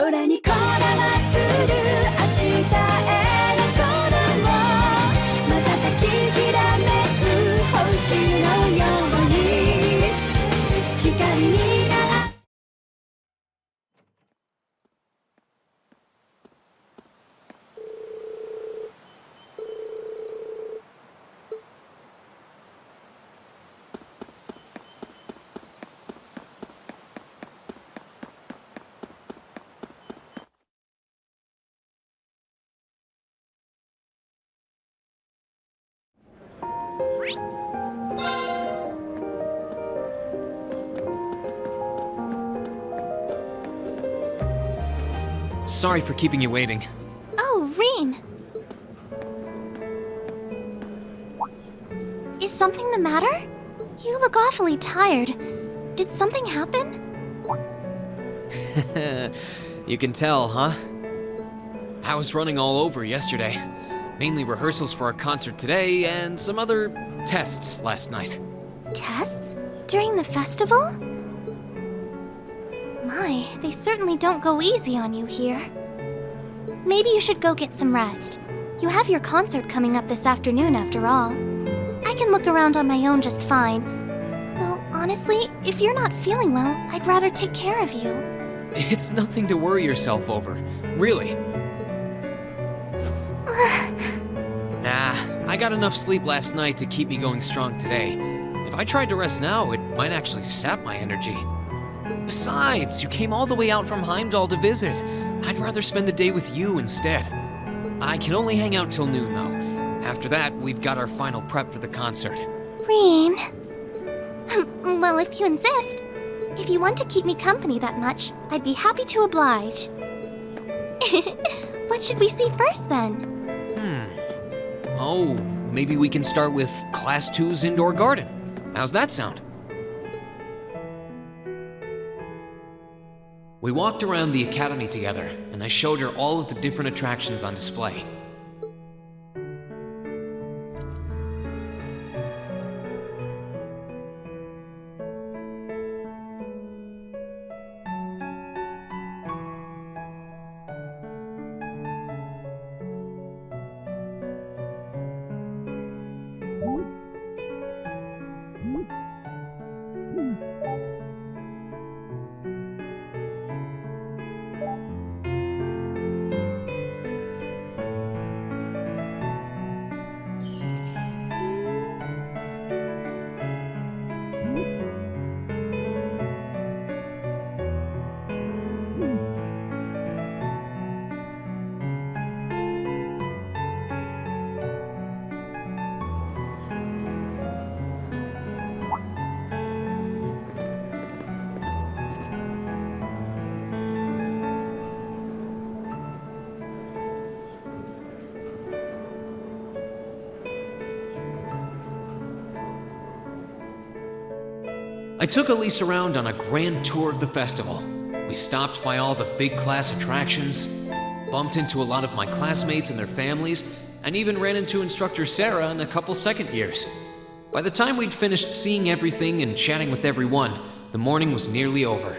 空にこだまする明日への鼓動瞬ききらめく星のように光になるSorry for keeping you waiting. Oh, Reen! Is something the matter? You look awfully tired. Did something happen? You can tell, huh? I was running all over yesterday. Mainly rehearsals for our concert today and some other tests last night. Tests? During the festival? My, they certainly don't go easy on you here. Maybe you should go get some rest. You have your concert coming up this afternoon after all. I can look around on my own just fine. Though, honestly, if you're not feeling well, I'd rather take care of you. It's nothing to worry yourself over, really. Nah, I got enough sleep last night to keep me going strong today. If I tried to rest now, it might actually sap my energy. Besides, you came all the way out from Heimdall to visit. I'd rather spend the day with you instead. I can only hang out till noon, though. After that, we've got our final prep for the concert. Reen. Well, if you insist. If you want to keep me company that much, I'd be happy to oblige. What should we see first, then? Oh, maybe we can start with Class II's indoor garden. How's that sound? We walked around the academy together, and I showed her all of the different attractions on display. I took Elise around on a grand tour of the festival. We stopped by all the big class attractions, bumped into a lot of my classmates and their families, and even ran into instructor Sarah and a couple second years. By the time we'd finished seeing everything and chatting with everyone, the morning was nearly over.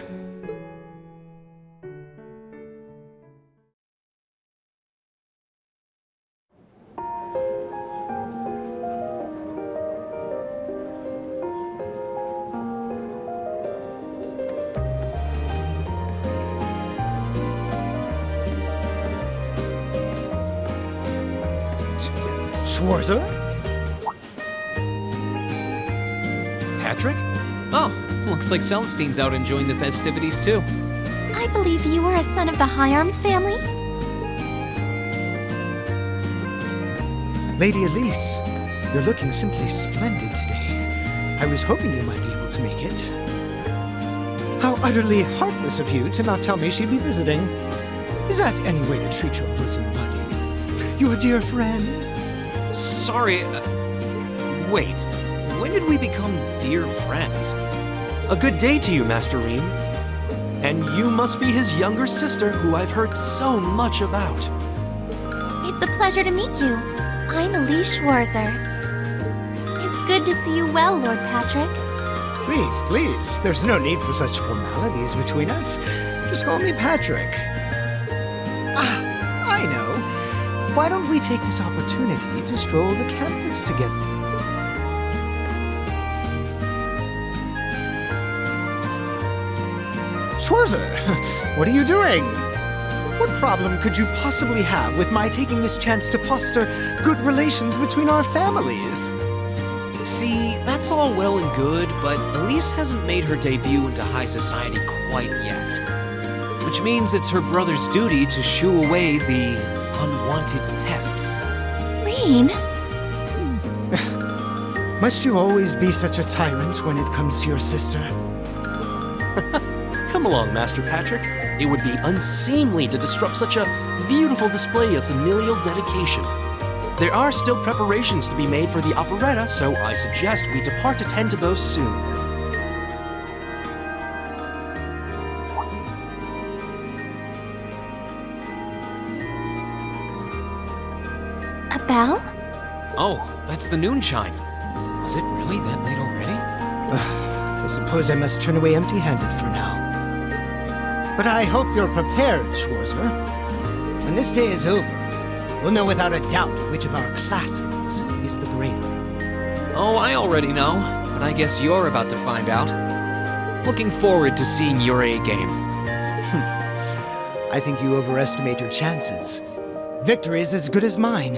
Schwarzer? Patrick? Oh, looks like Celestine's out enjoying the festivities too. I believe you are a son of the High Arms family? Lady Elise, you're looking simply splendid today. I was hoping you might be able to make it. How utterly heartless of you to not tell me she'd be visiting. Is that any way to treat your bosom buddy? Your dear friend? Sorry, wait. When did we become dear friends? A good day to you, Master Reem. And you must be his younger sister, who I've heard so much about. It's a pleasure to meet you. I'm Elise Schwarzer. It's good to see you well, Lord Patrick. Please, please, there's no need for such formalities between us. Just call me Patrick. I know. Why don't we take this opportunity to stroll the campus together? Schwarzer, what are you doing? What problem could you possibly have with my taking this chance to foster good relations between our families? See, that's all well and good, but Elise hasn't made her debut into high society quite yet. Which means it's her brother's duty to shoo away the unwanted pests. Rean? Must you always be such a tyrant when it comes to your sister? Come along, Master Patrick. It would be unseemly to disrupt such a beautiful display of familial dedication. There are still preparations to be made for the operetta, so I suggest we depart to tend to those soon. A bell? Oh, that's the noon chime. Was it really that late already? I suppose I must turn away empty-handed for now. But I hope you're prepared, Schwarzer. When this day is over, we'll know without a doubt which of our classes is the greater. Oh, I already know, but I guess you're about to find out. Looking forward to seeing your A game. I think you overestimate your chances. Victory is as good as mine.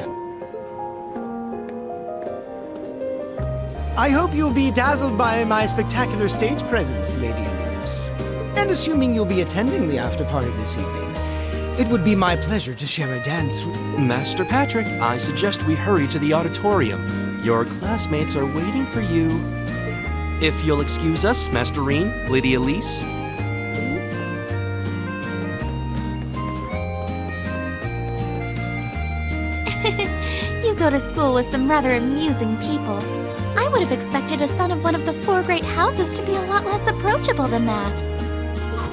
I hope you'll be dazzled by my spectacular stage presence, Lady Elise. And assuming you'll be attending the after-party this evening, it would be my pleasure to share a dance with... Master Patrick, I suggest we hurry to the auditorium. Your classmates are waiting for you. If you'll excuse us, Master Rean, Lady Elise. You go to school with some rather amusing people. I would have expected a son of one of the 4 great houses to be a lot less approachable than that.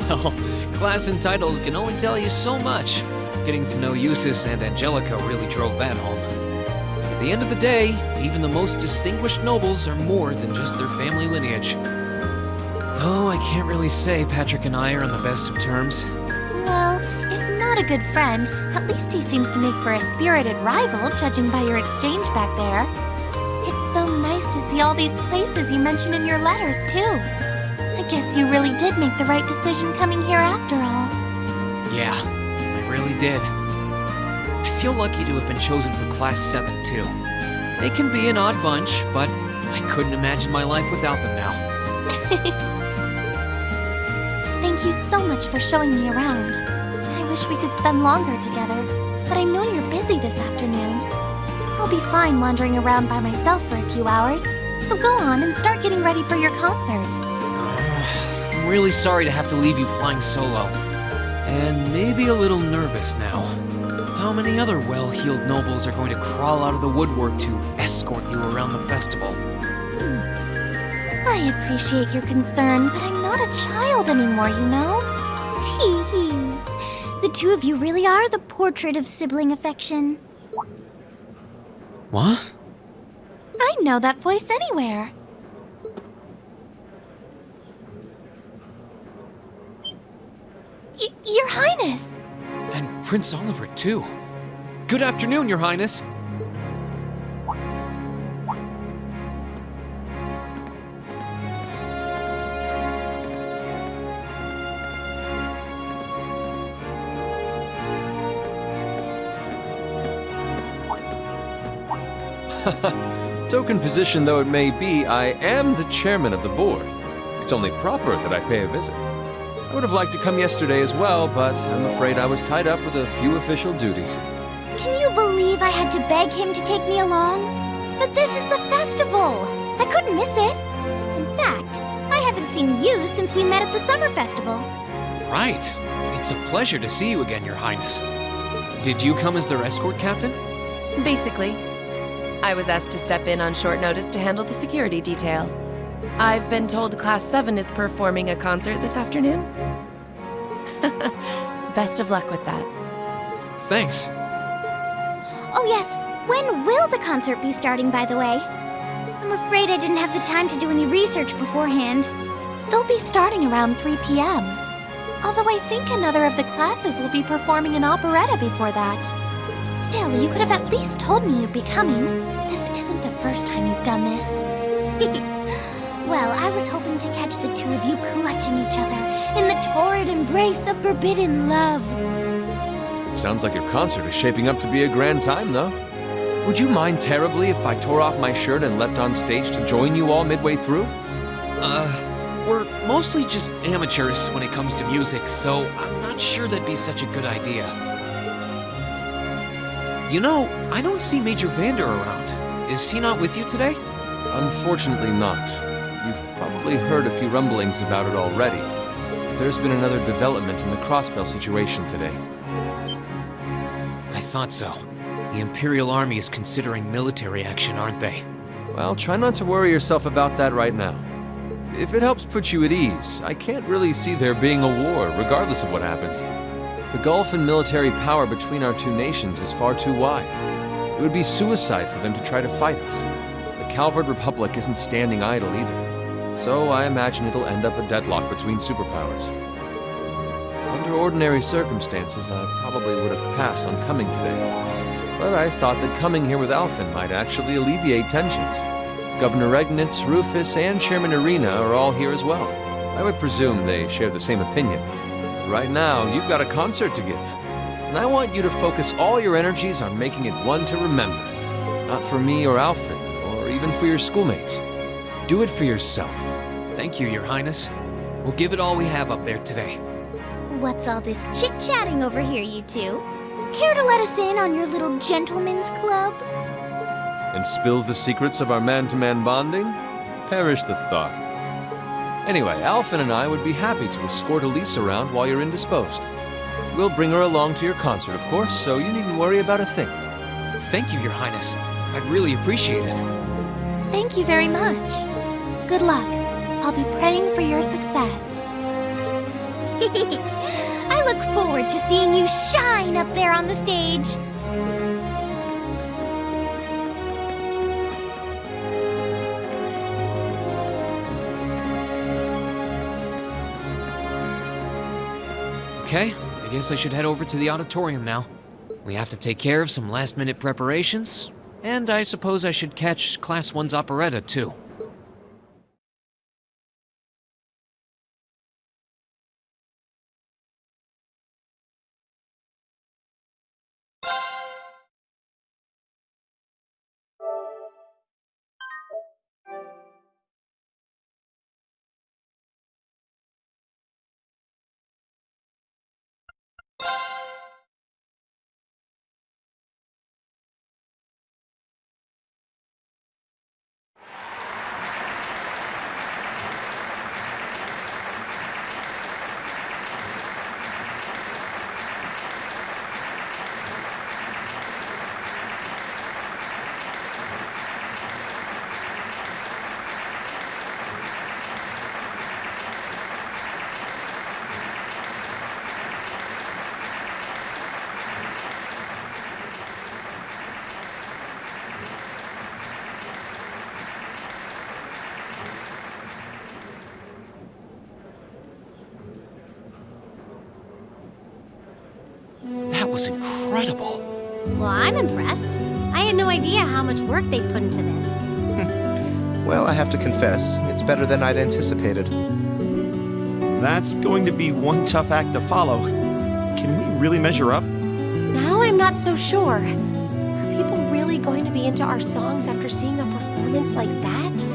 Well, class and titles can only tell you so much. Getting to know Eustace and Angelica really drove that home. At the end of the day, even the most distinguished nobles are more than just their family lineage. Though I can't really say Patrick and I are on the best of terms. Well, if not a good friend, at least he seems to make for a spirited rival, judging by your exchange back there. It's so nice to see all these places you mention in your letters, too. I guess you really did make the right decision coming here after all. Yeah, I really did. I feel lucky to have been chosen for Class VII, too. They can be an odd bunch, but I couldn't imagine my life without them now. Thank you so much for showing me around. I wish we could spend longer together, but I know you're busy this afternoon. I'll be fine wandering around by myself for a few hours, so go on and start getting ready for your concert. I'm really sorry to have to leave you flying solo. And maybe a little nervous now. How many other well-heeled nobles are going to crawl out of the woodwork to escort you around the festival? I appreciate your concern, but I'm not a child anymore, you know? Tee-hee. The 2 of you really are the portrait of sibling affection. What? I know that voice anywhere. Your Highness! And Prince Oliver, too. Good afternoon, Your Highness. Token position though it may be, I am the chairman of the board. It's only proper that I pay a visit. I would have liked to come yesterday as well, but I'm afraid I was tied up with a few official duties. Can you believe I had to beg him to take me along? But this is the festival! I couldn't miss it. In fact, I haven't seen you since we met at the summer festival. Right. It's a pleasure to see you again, Your Highness. Did you come as their escort captain? Basically. I was asked to step in on short notice to handle the security detail. I've been told Class 7 is performing a concert this afternoon. Best of luck with that. Thanks. Oh yes, when will the concert be starting, by the way? I'm afraid I didn't have the time to do any research beforehand. They'll be starting around 3 p.m. Although I think another of the classes will be performing an operetta before that. Still, you could have at least told me you'd be coming. This isn't the first time you've done this. Well, I was hoping to catch the two of you clutching each other in the torrid embrace of forbidden love. It sounds like your concert is shaping up to be a grand time, though. Would you mind terribly if I tore off my shirt and leapt on stage to join you all midway through? We're mostly just amateurs when it comes to music, so I'm not sure that'd be such a good idea. You know, I don't see Major Vander around. Is he not with you today? Unfortunately not. You've probably heard a few rumblings about it already. But there's been another development in the Crossbell situation today. I thought so. The Imperial Army is considering military action, aren't they? Well, try not to worry yourself about that right now. If it helps put you at ease, I can't really see there being a war, regardless of what happens. The gulf in military power between our two nations is far too wide. It would be suicide for them to try to fight us. The Calvard Republic isn't standing idle either, so I imagine it'll end up a deadlock between superpowers. Under ordinary circumstances, I probably would have passed on coming today. But I thought that coming here with Alphen might actually alleviate tensions. Governor Regnitz, Rufus, and Chairman Arena are all here as well. I would presume they share the same opinion. Right now, you've got a concert to give. And I want you to focus all your energies on making it one to remember. Not for me or Alphen, or even for your schoolmates. Do it for yourself. Thank you, Your Highness. We'll give it all we have up there today. What's all this chit-chatting over here, you two? Care to let us in on your little gentleman's club? And spill the secrets of our man-to-man bonding? Perish the thought. Anyway, Alphen and I would be happy to escort Elise around while you're indisposed. We'll bring her along to your concert, of course, so you needn't worry about a thing. Thank you, Your Highness. I'd really appreciate it. Thank you very much. Good luck. I'll be praying for your success. I look forward to seeing you shine up there on the stage. Okay, I guess I should head over to the auditorium now. We have to take care of some last-minute preparations, and I suppose I should catch Class I's operetta, too. That was incredible. Well, I'm impressed. I had no idea how much work they put into this. Well, I have to confess, it's better than I'd anticipated. That's going to be one tough act to follow. Can we really measure up? Now I'm not so sure. Are people really going to be into our songs after seeing a performance like that?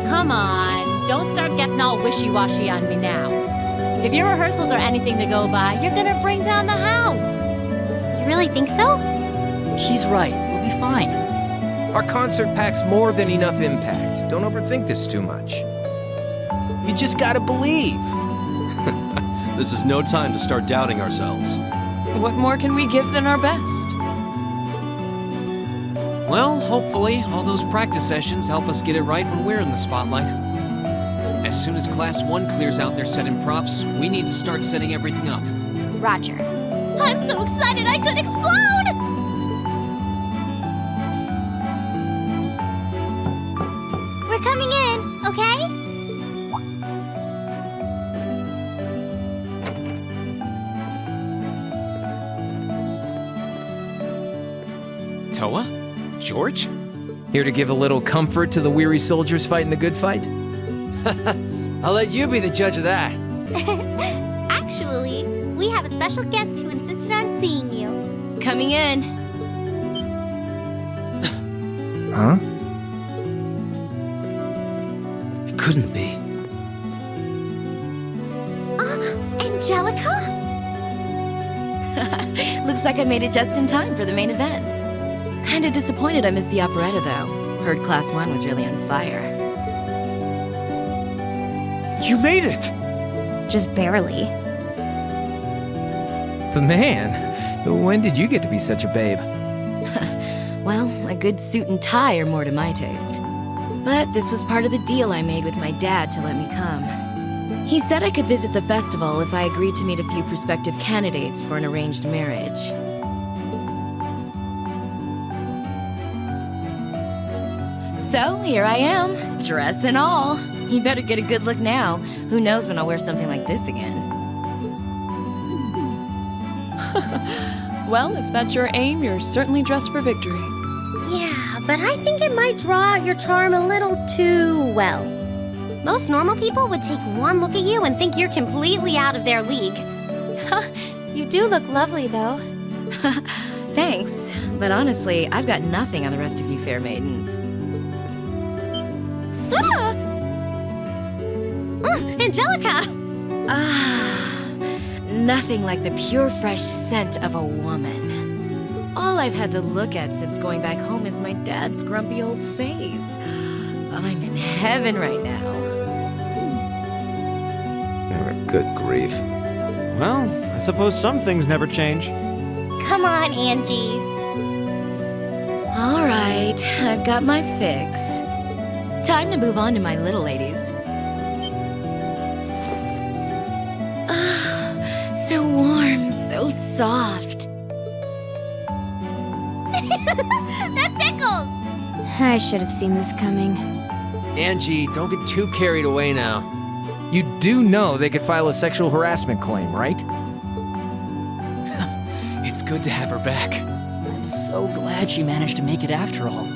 Come on, don't start getting all wishy-washy on me now. If your rehearsals are anything to go by, you're gonna bring down the house. You really think so? She's right. We'll be fine. Our concert packs more than enough impact. Don't overthink this too much. You just gotta believe. This is no time to start doubting ourselves. What more can we give than our best? Well, hopefully, all those practice sessions help us get it right when we're in the spotlight. As soon as Class 1 clears out their set and props, we need to start setting everything up. Roger. I'm so excited I could explode! okay? Toa? George? Here to give a little comfort to the weary soldiers fighting the good fight? I'll let you be the judge of that. Actually, we have a special guest who insisted on seeing you. Coming in. Huh? It couldn't be. Angelica? Looks like I made it just in time for the main event. Kinda disappointed I missed the operetta, though. Heard Class I was really on fire. You made it! Just barely. But man, when did you get to be such a babe? Well, a good suit and tie are more to my taste. But this was part of the deal I made with my dad to let me come. He said I could visit the festival if I agreed to meet a few prospective candidates for an arranged marriage. So, here I am, dress and all. You better get a good look now. Who knows when I'll wear something like this again. Well, if that's your aim, you're certainly dressed for victory. Yeah, but I think it might draw out your charm a little too well. Most normal people would take one look at you and think you're completely out of their league. You do look lovely, though. Thanks, but honestly, I've got nothing on the rest of you fair maidens. Angelica! Nothing like the pure, fresh scent of a woman. All I've had to look at since going back home is my dad's grumpy old face. I'm in heaven right now. Good grief. Well, I suppose some things never change. Come on, Angie. All right, I've got my fix. Time to move on to my little ladies. So warm, so soft. That tickles! I should have seen this coming. Angie, don't get too carried away now. You do know they could file a sexual harassment claim, right? It's good to have her back. I'm so glad she managed to make it after all.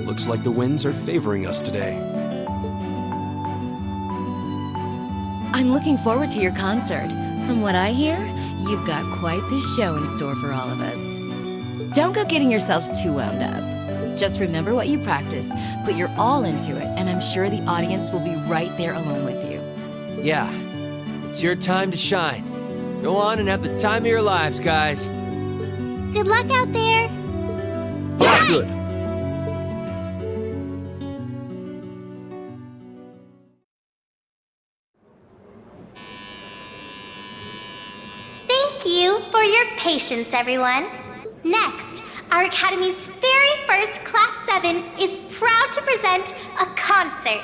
Looks like the winds are favoring us today. I'm looking forward to your concert. From what I hear, you've got quite the show in store for all of us. Don't go getting yourselves too wound up. Just remember what you practice, put your all into it, and I'm sure the audience will be right there along with you. Yeah, it's your time to shine. Go on and have the time of your lives, guys. Good luck out there. That's good. Thank you for your patience, everyone. Next, our Academy's very first Class 7 is proud to present a concert.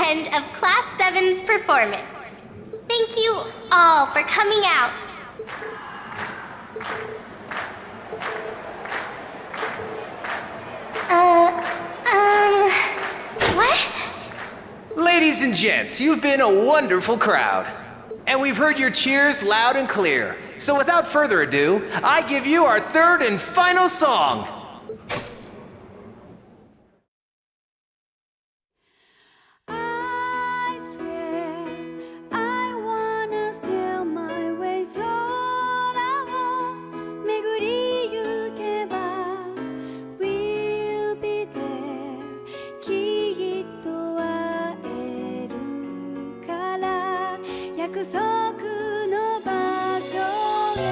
end of Class VII's performance. Thank you all for coming out. What? Ladies and gents, you've been a wonderful crowd. And we've heard your cheers loud and clear. So without further ado, I give you our third and final song. I swear I wanna steal my way 空を巡りゆけば We'll be there きっと会えるから約束の場所へ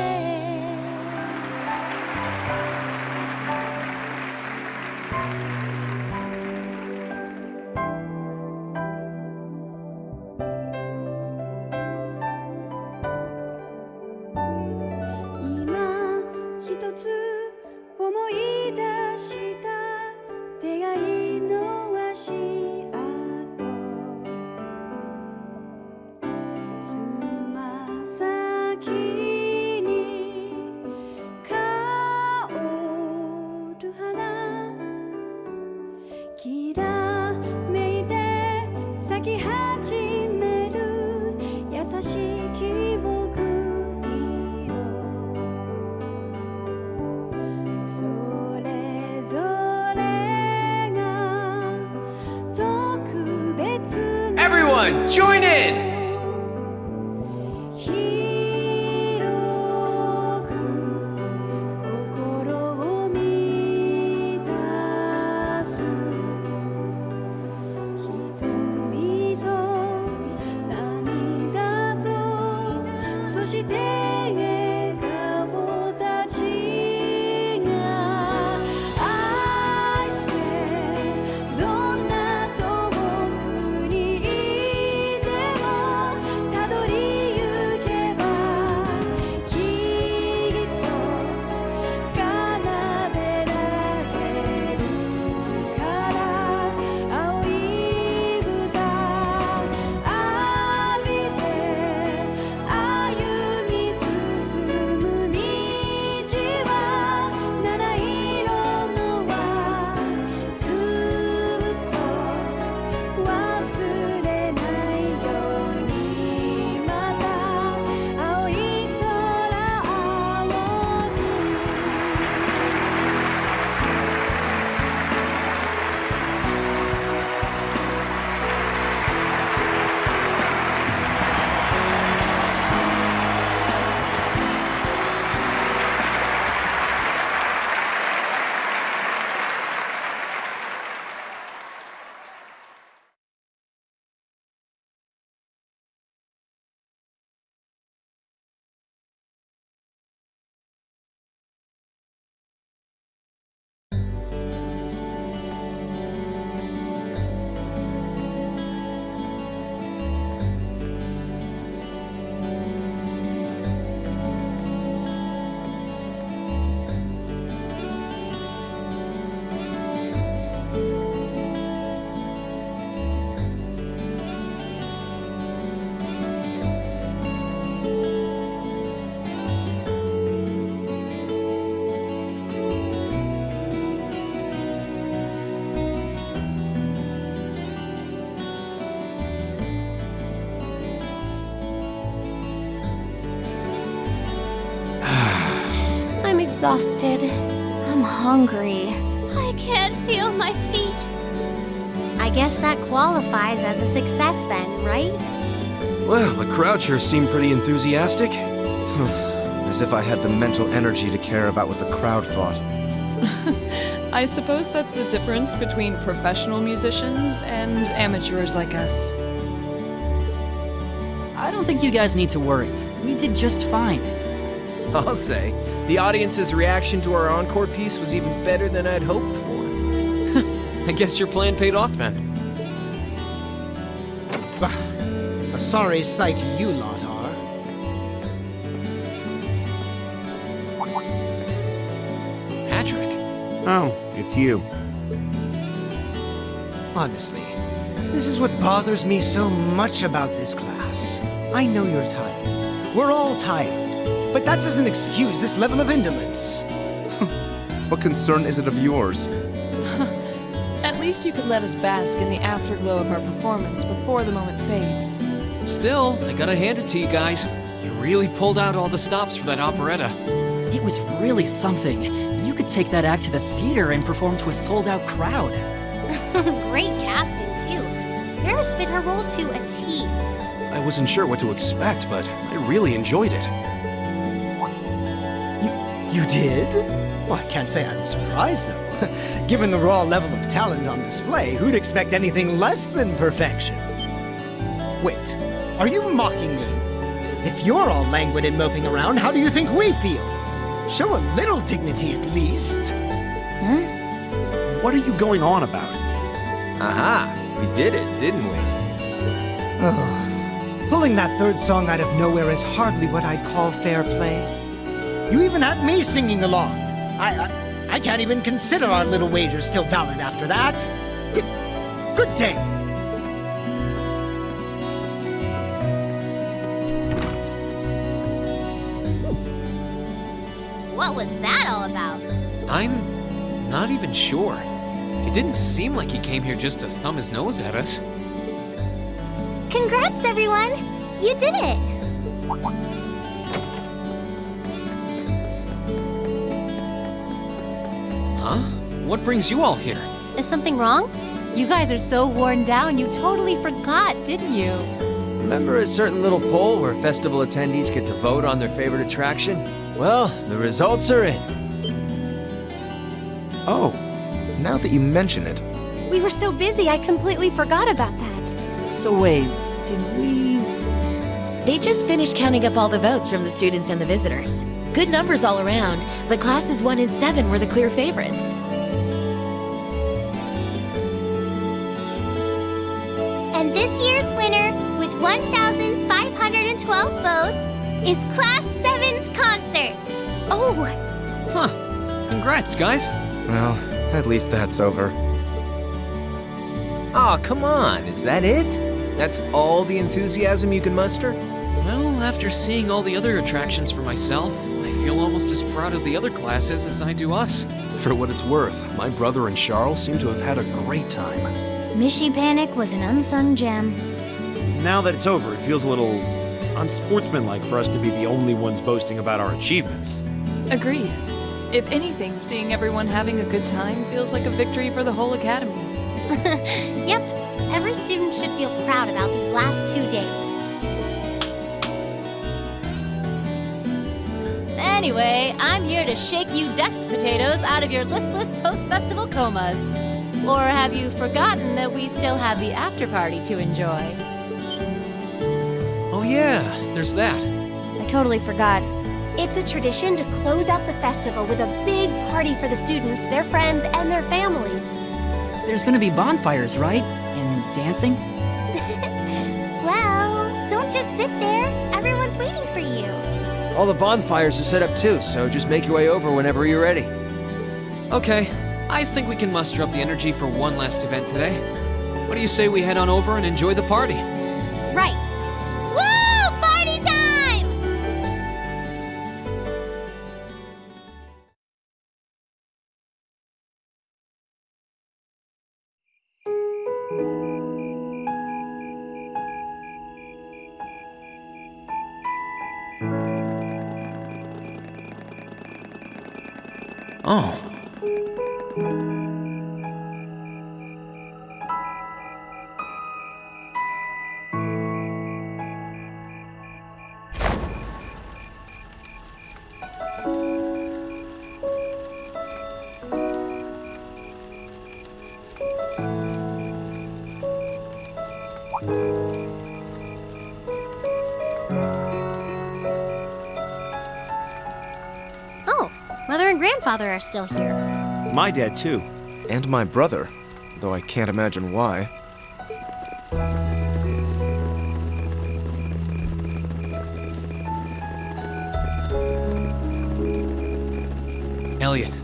今一つ思い出した出会いの足跡つま先に香る花きらめいて咲き始める優しい記憶色それぞれが特別な Everyone, join in! 広く心を満たす瞳と涙とそして笑顔たちが I swear どんな遠くにいてもたどりゆけばきっと奏でられるから青い歌浴びて歩み進む道は七色の輪ずっと忘れないようにまた青い空仰ぐ I'm exhausted. I'm hungry. I can't feel my feet. I guess that qualifies as a success then, right? Well, the crowd sure seemed pretty enthusiastic. As if I had the mental energy to care about what the crowd thought. I suppose that's the difference between professional musicians and amateurs like us. I don't think you guys need to worry. We did just fine. I'll say, the audience's reaction to our encore piece was even better than I'd hoped for. I guess your plan paid off then. A sorry sight you lot are. Patrick. Oh, it's you. Honestly, This is what bothers me so much about this class. I know you're tired. We're all tired. But that doesn't excuse this level of indolence. What concern is it of yours? At least you could let us bask in the afterglow of our performance before the moment fades. Still, I gotta hand it to you guys. You really pulled out all the stops for that operetta. It was really something. You could take that act to the theater and perform to a sold-out crowd. Great casting, too. Paris fit her role to a T. I wasn't sure what to expect, but I really enjoyed it. You did? Well, I can't say I'm surprised, though. Given the raw level of talent on display, who'd expect anything less than perfection? Wait, are you mocking me? If you're all languid and moping around, how do you think we feel? Show a little dignity at least. What are you going on about? Aha! We did it, didn't we? Pulling that third song out of nowhere is hardly what I'd call fair play. You even had me singing along. I can't even consider our little wager still valid after that. Good day. What was that all about? I'm not even sure. It didn't seem like he came here just to thumb his nose at us. Congrats, everyone! You did it! Huh? What brings you all here? Is something wrong? You guys are so worn down, you totally forgot, didn't you? Remember a certain little poll where festival attendees get to vote on their favorite attraction? Well, the results are in. Oh, now that you mention it. We were so busy, I completely forgot about that. So wait, did we... They just finished counting up all the votes from the students and the visitors. Good numbers all around, but classes 1 and 7 were the clear favorites. And this year's winner, with 1,512 votes, is Class VII's concert. Oh, Huh. Congrats, guys. Well, at least that's over. Aw, come on, is that it? That's all the enthusiasm you can muster? Well, after seeing all the other attractions for myself, I feel almost as proud of the other classes as I do us. For what it's worth, my brother and Charles seem to have had a great time. Mishy Panic was an unsung gem. Now that it's over, it feels a little unsportsmanlike for us to be the only ones boasting about our achievements. Agreed. If anything, seeing everyone having a good time feels like a victory for the whole academy. Yep, every student should feel proud about these last 2 days. Anyway, I'm here to shake you desk potatoes out of your listless post-festival comas. Or have you forgotten that we still have the after-party to enjoy? Oh yeah, there's that. I totally forgot. it's a tradition to close out the festival with a big party for the students, their friends, and their families. There's gonna be bonfires, right? And dancing? Well, don't just sit there. Everyone's waiting for you. All the bonfires are set up too, so just make your way over whenever you're ready. Okay, I think we can muster up the energy for one last event today. What do you say we head on over and enjoy the party? Right. Woo! Party time! Oh. Oh, Mother and Grandfather are still here. My dad, too. And my brother, though I can't imagine why. Elliot,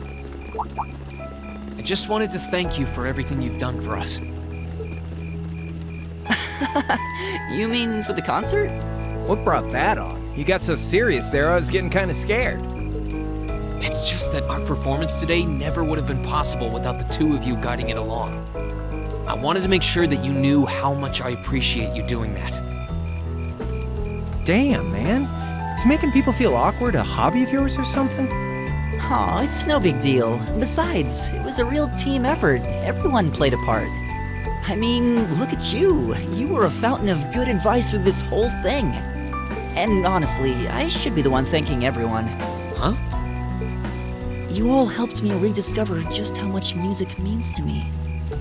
I just wanted to thank you for everything you've done for us. You mean for the concert? What brought that on? You got so serious there, I was getting kind of scared. It's just that our performance today never would have been possible without the two of you guiding it along. I wanted to make sure that you knew how much I appreciate you doing that. Damn, man. Is making people feel awkward a hobby of yours or something? Aw, it's no big deal. Besides, it was a real team effort. Everyone played a part. I mean, look at you. You were a fountain of good advice through this whole thing. And honestly, I should be the one thanking everyone. Huh? You all helped me rediscover just how much music means to me.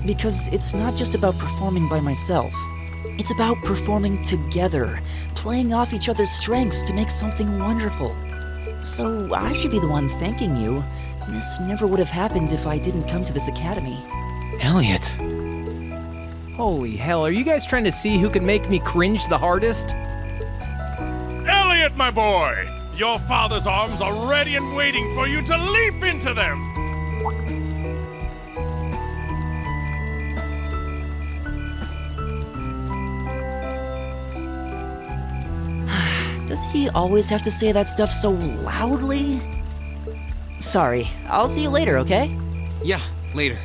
Because it's not just about performing by myself. It's about performing together, playing off each other's strengths to make something wonderful. So I should be the one thanking you. This never would have happened if I didn't come to this academy. Elliot. Holy hell, are you guys trying to see who can make me cringe the hardest? Elliot, my boy! Your father's arms are ready and waiting for you to leap into them! Does he always have to say that stuff so loudly? Sorry, I'll see you later, okay? Yeah, later.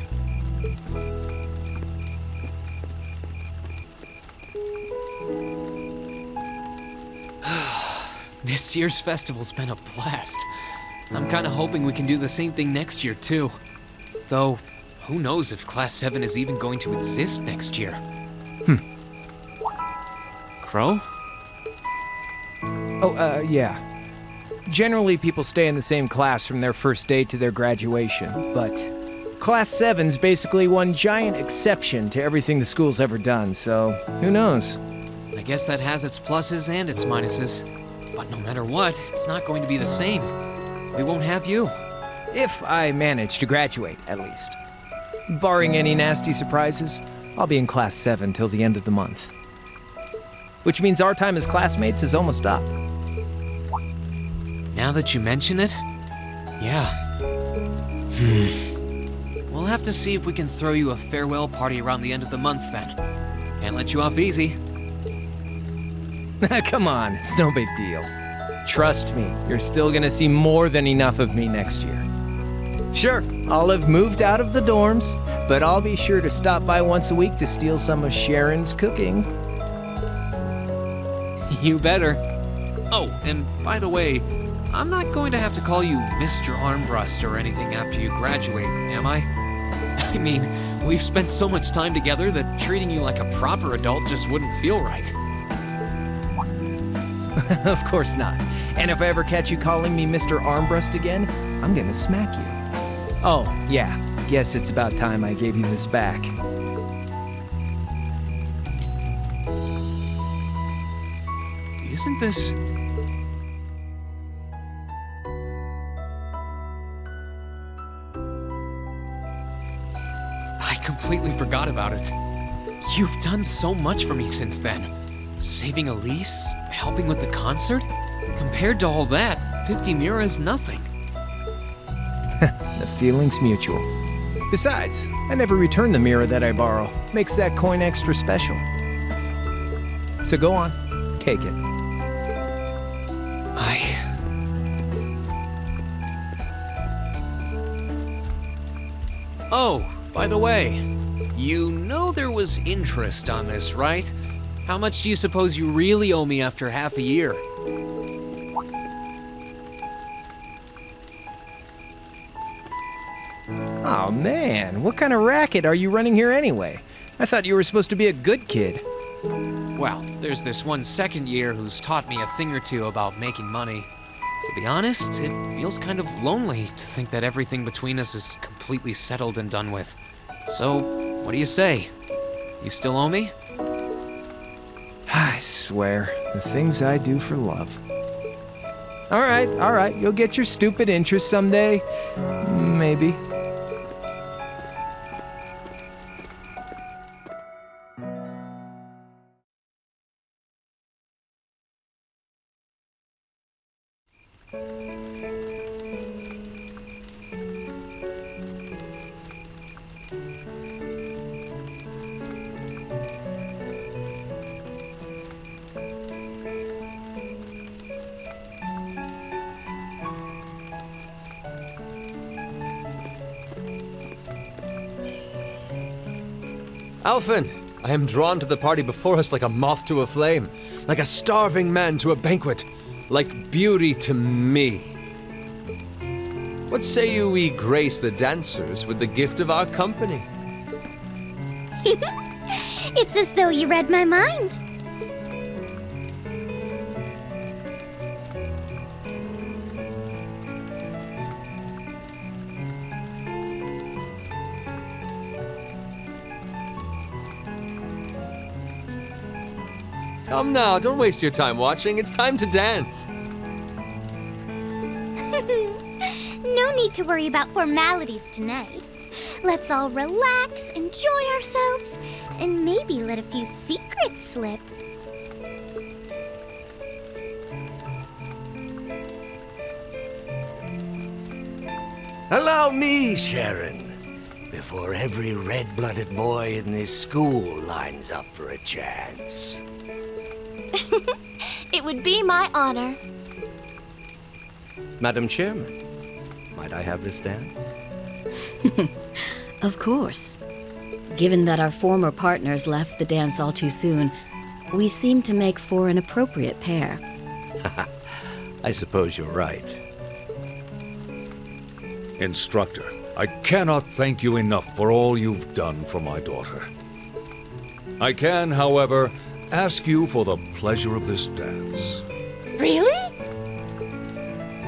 This year's festival's been a blast. I'm kinda hoping we can do the same thing next year, too. Though, who knows if Class 7 is even going to exist next year? Crow? Oh, yeah. Generally, people stay in the same class from their first day to their graduation, but Class 7's basically one giant exception to everything the school's ever done, so who knows? I guess that has its pluses and its minuses. But no matter what, it's not going to be the same. We won't have you. If I manage to graduate, at least. Barring any nasty surprises, I'll be in Class 7 till the end of the month. Which means our time as classmates is almost up. Now that you mention it, yeah. We'll have to see if we can throw you a farewell party around the end of the month then. Can't let you off easy. Come on, it's no big deal. Trust me, you're still gonna see more than enough of me next year. Sure, I'll have moved out of the dorms, but I'll be sure to stop by once a week to steal some of Sharon's cooking. You better. Oh, and by the way, I'm not going to have to call you Mr. Armbrust or anything after you graduate, am I? I mean, we've spent so much time together that treating you like a proper adult just wouldn't feel right. Of course not. And if I ever catch you calling me Mr. Armbrust again, I'm gonna smack you. Oh, yeah. Guess it's about time I gave you this back. Isn't this... I completely forgot about it. You've done so much for me since then. Saving Elise, helping with the concert? Compared to all that, 50 Mira is nothing. The feeling's mutual. Besides, I never return the mirror that I borrow. Makes that coin extra special. So go on, take it. Oh, by the way, you know there was interest on this, right? How much do you suppose you really owe me after half a year? Oh man, what kind of racket are you running here anyway? I thought you were supposed to be a good kid. Well, there's this one second year who's taught me a thing or two about making money. To be honest, it feels kind of lonely to think that everything between us is completely settled and done with. So, what do you say? You still owe me? I swear, the things I do for love. All right, you'll get your stupid interest someday. Maybe. Alphen, I am drawn to the party before us like a moth to a flame, like a starving man to a banquet, like beauty to me. What say you we grace the dancers with the gift of our company? It's as though you read my mind. Come now, don't waste your time watching. It's time to dance. No need to worry about formalities tonight. Let's all relax, enjoy ourselves, and maybe let a few secrets slip. Allow me, Sharon, before every red-blooded boy in this school lines up for a chance. It would be my honor. Madam Chairman, might I have this dance? Of course. Given that our former partners left the dance all too soon, we seem to make for an appropriate pair. I suppose you're right. Instructor, I cannot thank you enough for all you've done for my daughter. I can, however, ask you for the pleasure of this dance. Really?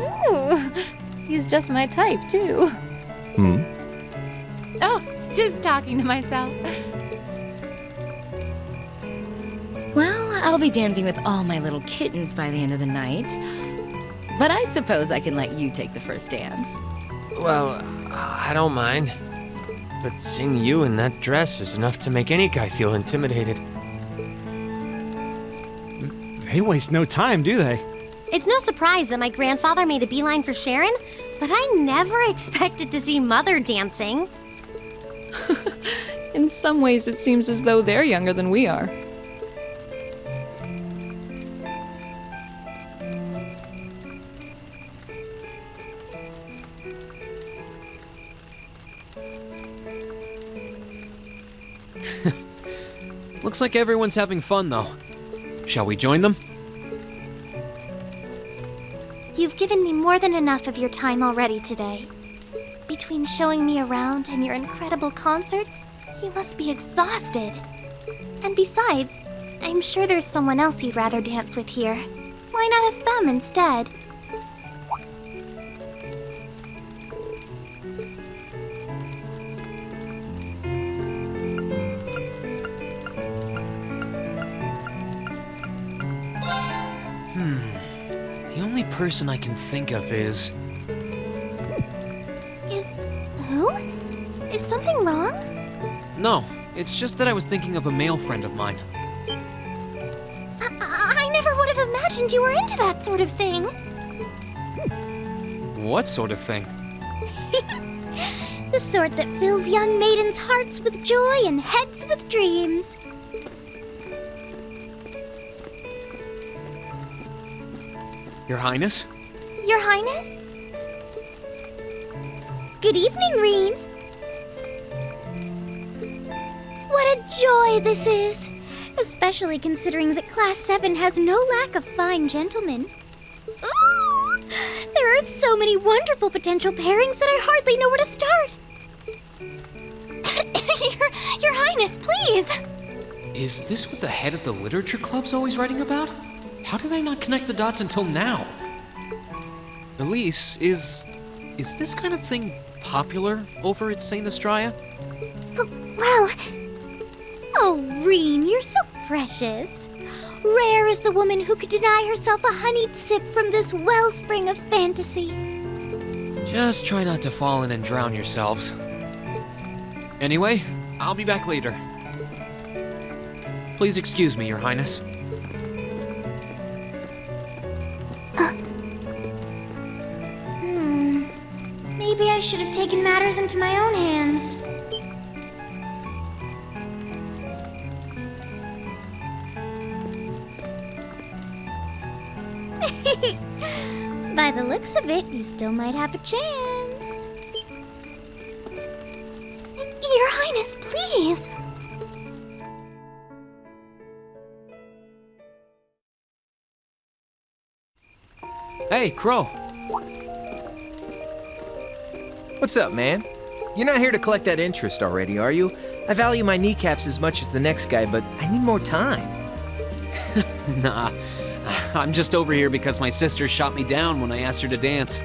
Ooh, he's just my type, too. Hmm? Oh, just talking to myself. Well, I'll be dancing with all my little kittens by the end of the night. But I suppose I can let you take the first dance. Well, I don't mind. But seeing you in that dress is enough to make any guy feel intimidated. They waste no time, do they? It's no surprise that my grandfather made a beeline for Sharon, but I never expected to see Mother dancing. In some ways, it seems as though they're younger than we are. Looks like everyone's having fun, though. Shall we join them? You've given me more than enough of your time already today. Between showing me around and your incredible concert, you must be exhausted. And besides, I'm sure there's someone else you'd rather dance with here. Why not ask them instead? The only person I can think of is... Is... who? Is something wrong? No, it's just that I was thinking of a male friend of mine. I never would have imagined you were into that sort of thing. What sort of thing? The sort that fills young maidens' hearts with joy and heads with dreams. Your Highness? Your Highness? Good evening, Reen. What a joy this is! Especially considering that Class 7 has no lack of fine gentlemen. Ooh, there are so many wonderful potential pairings that I hardly know where to start. Your Highness, please! Is this what the head of the literature club's always writing about? How did I not connect the dots until now? Elise, is this kind of thing popular over at St. Estrella? Well... Oh, Reen, you're so precious. Rare is the woman who could deny herself a honeyed sip from this wellspring of fantasy. Just try not to fall in and drown yourselves. Anyway, I'll be back later. Please excuse me, Your Highness. Maybe I should have taken matters into my own hands. By the looks of it, you still might have a chance. Your Highness, please! Hey, Crow. What's up, man? You're not here to collect that interest already, are you? I value my kneecaps as much as the next guy, but I need more time. Nah, I'm just over here because my sister shot me down when I asked her to dance.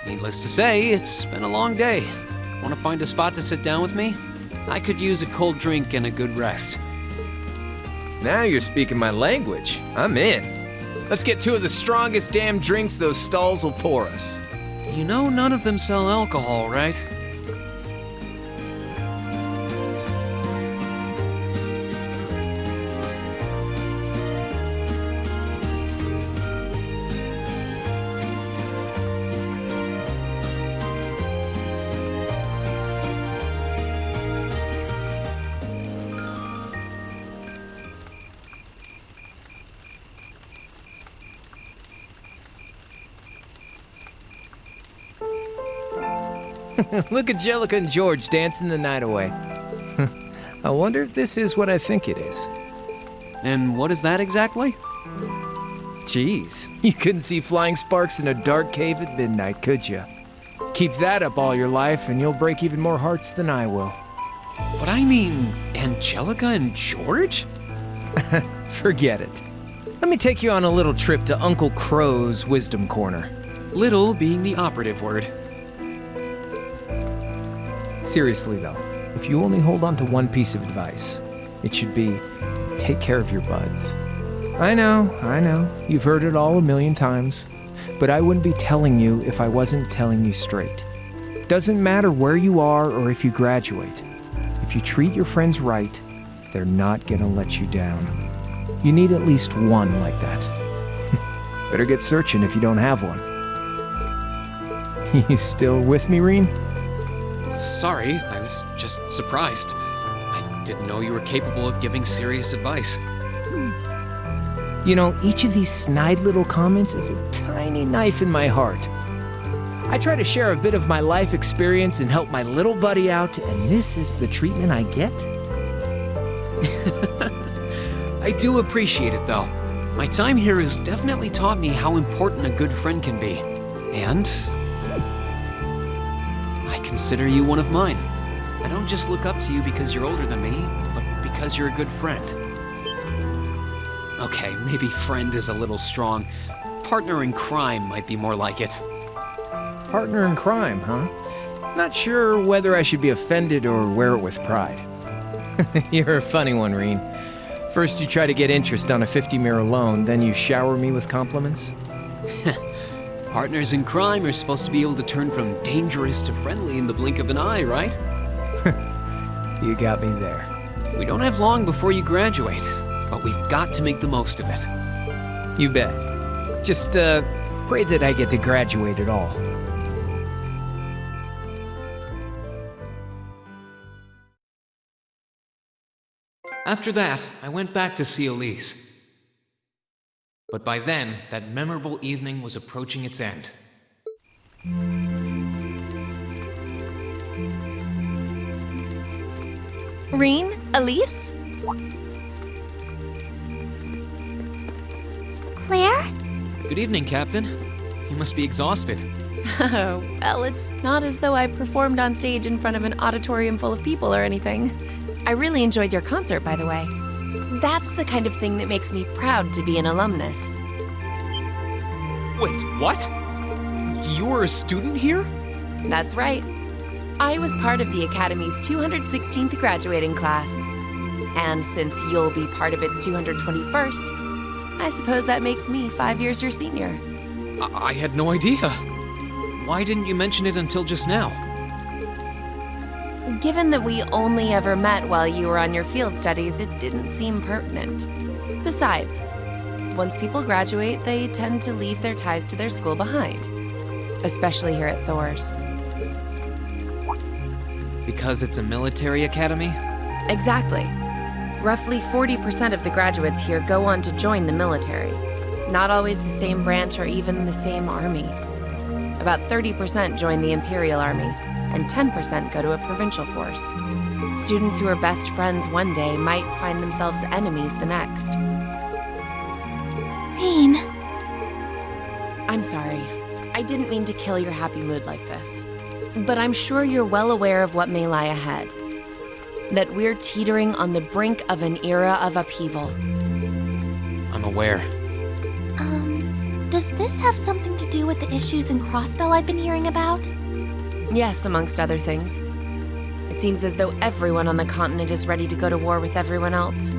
Needless to say, it's been a long day. Want to find a spot to sit down with me? I could use a cold drink and a good rest. Now you're speaking my language. I'm in. Let's get two of the strongest damn drinks those stalls will pour us. You know none of them sell alcohol, right? Look at Jellica and George dancing the night away. I wonder if this is what I think it is. And what is that exactly? Jeez, you couldn't see flying sparks in a dark cave at midnight, could you? Keep that up all your life and you'll break even more hearts than I will. But I mean, Angelica and George? Forget it. Let me take you on a little trip to Uncle Crow's Wisdom Corner. Little being the operative word. Seriously though, if you only hold on to one piece of advice, it should be, take care of your buds. I know, you've heard it all a million times, but I wouldn't be telling you if I wasn't telling you straight. Doesn't matter where you are or if you graduate. If you treat your friends right, they're not gonna let you down. You need at least one like that. Better get searching if you don't have one. You still with me, Reen? Sorry, I was just surprised. I didn't know you were capable of giving serious advice. You know, each of these snide little comments is a tiny knife in my heart. I try to share a bit of my life experience and help my little buddy out, and this is the treatment I get? I do appreciate it, though. My time here has definitely taught me how important a good friend can be. And I consider you one of mine. I don't just look up to you because you're older than me, but because you're a good friend. Okay, maybe friend is a little strong. Partner in crime might be more like it. Partner in crime, huh? Not sure whether I should be offended or wear it with pride. You're a funny one, Reen. First you try to get interest on a 50-mirror loan, then you shower me with compliments? Partners in crime are supposed to be able to turn from dangerous to friendly in the blink of an eye, right? You got me there. We don't have long before you graduate, but we've got to make the most of it. You bet. Just, pray that I get to graduate at all. After that, I went back to see Elise. But by then, that memorable evening was approaching its end. Reen? Elise? Claire? Good evening, Captain. You must be exhausted. Oh, well, it's not as though I performed on stage in front of an auditorium full of people or anything. I really enjoyed your concert, by the way. That's the kind of thing that makes me proud to be an alumnus. Wait, what? You're a student here? That's right. I was part of the Academy's 216th graduating class. And since you'll be part of its 221st, I suppose that makes me 5 years your senior. I had no idea. Why didn't you mention it until just now? Given that we only ever met while you were on your field studies, it didn't seem pertinent. Besides, once people graduate, they tend to leave their ties to their school behind. Especially here at Thors. Because it's a military academy? Exactly. Roughly 40% of the graduates here go on to join the military. Not always the same branch or even the same army. About 30% join the Imperial Army, and 10% go to a provincial force. Students who are best friends one day might find themselves enemies the next. Reen. I'm sorry. I didn't mean to kill your happy mood like this. But I'm sure you're well aware of what may lie ahead. That we're teetering on the brink of an era of upheaval. I'm aware. Does this have something to do with the issues in Crossbell I've been hearing about? Yes, amongst other things. It seems as though everyone on the continent is ready to go to war with everyone else.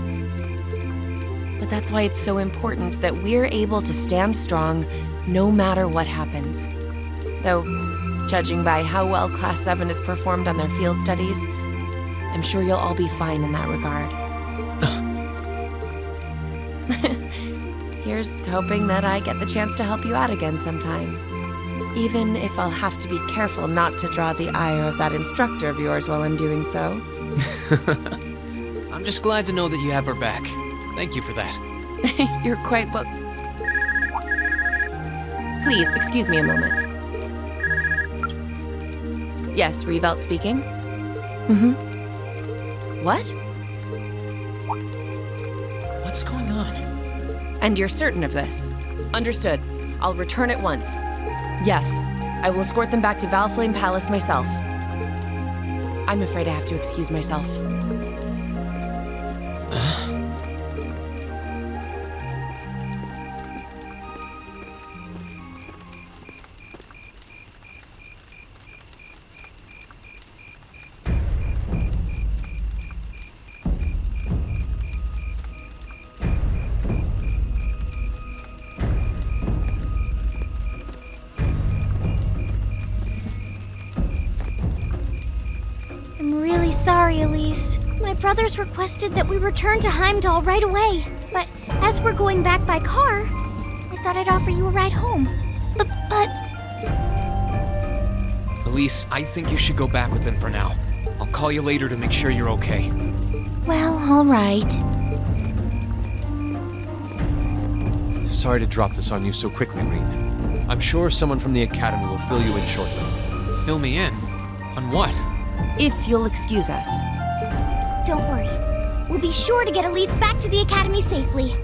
But that's why it's so important that we're able to stand strong no matter what happens. Though, judging by how well Class VII has performed on their field studies, I'm sure you'll all be fine in that regard. Here's hoping that I get the chance to help you out again sometime. Even if I'll have to be careful not to draw the ire of that instructor of yours while I'm doing so. I'm just glad to know that you have her back. Thank you for that. You're quite well. Please, excuse me a moment. Yes, Revelt speaking. What? What's going on? And you're certain of this? Understood. I'll return at once. Yes, I will escort them back to Valflame Palace myself. I'm afraid I have to excuse myself. Sorry, Elise. My brothers requested that we return to Heimdall right away. But as we're going back by car, I thought I'd offer you a ride home. But... Elise, I think you should go back with them for now. I'll call you later to make sure you're okay. Well, all right. Sorry to drop this on you so quickly, Reen. I'm sure someone from the Academy will fill you in shortly. Fill me in? On what? If you'll excuse us. Don't worry. We'll be sure to get Elise back to the Academy safely.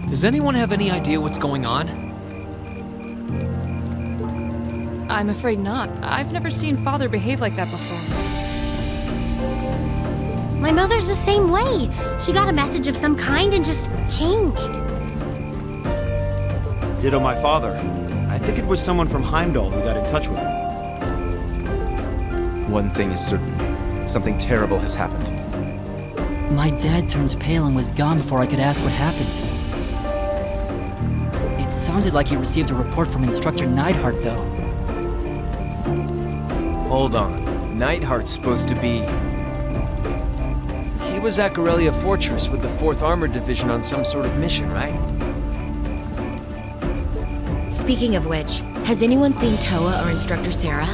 Does anyone have any idea what's going on? I'm afraid not. I've never seen Father behave like that before. My mother's the same way. She got a message of some kind and just changed. Ditto my father. I think it was someone from Heimdall who got in touch with him. One thing is certain. Something terrible has happened. My dad turned pale and was gone before I could ask what happened. It sounded like he received a report from Instructor Neidhart, though. Hold on. Neidhart's supposed to be... He was at Corellia Fortress with the 4th Armored Division on some sort of mission, right? Speaking of which, has anyone seen Toa or Instructor Sarah?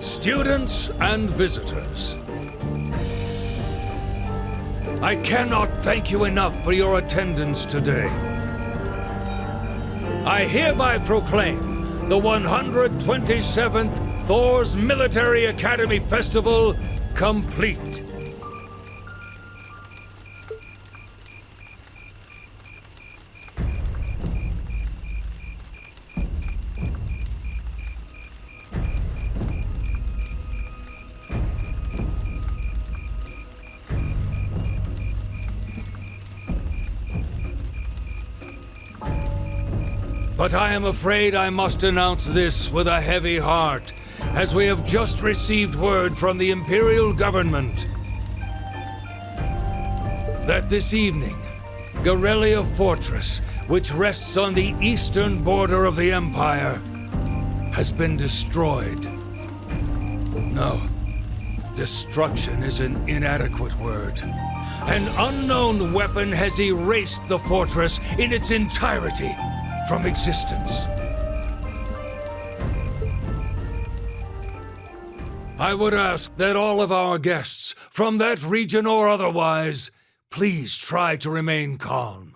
Students and visitors, I cannot thank you enough for your attendance today. I hereby proclaim the 127th Thors Military Academy Festival complete. But I am afraid I must announce this with a heavy heart, as we have just received word from the Imperial Government that this evening, Guerrilla Fortress, which rests on the eastern border of the Empire, has been destroyed. No, destruction is an inadequate word. An unknown weapon has erased the fortress in its entirety from existence. I would ask that all of our guests, from that region or otherwise, please try to remain calm.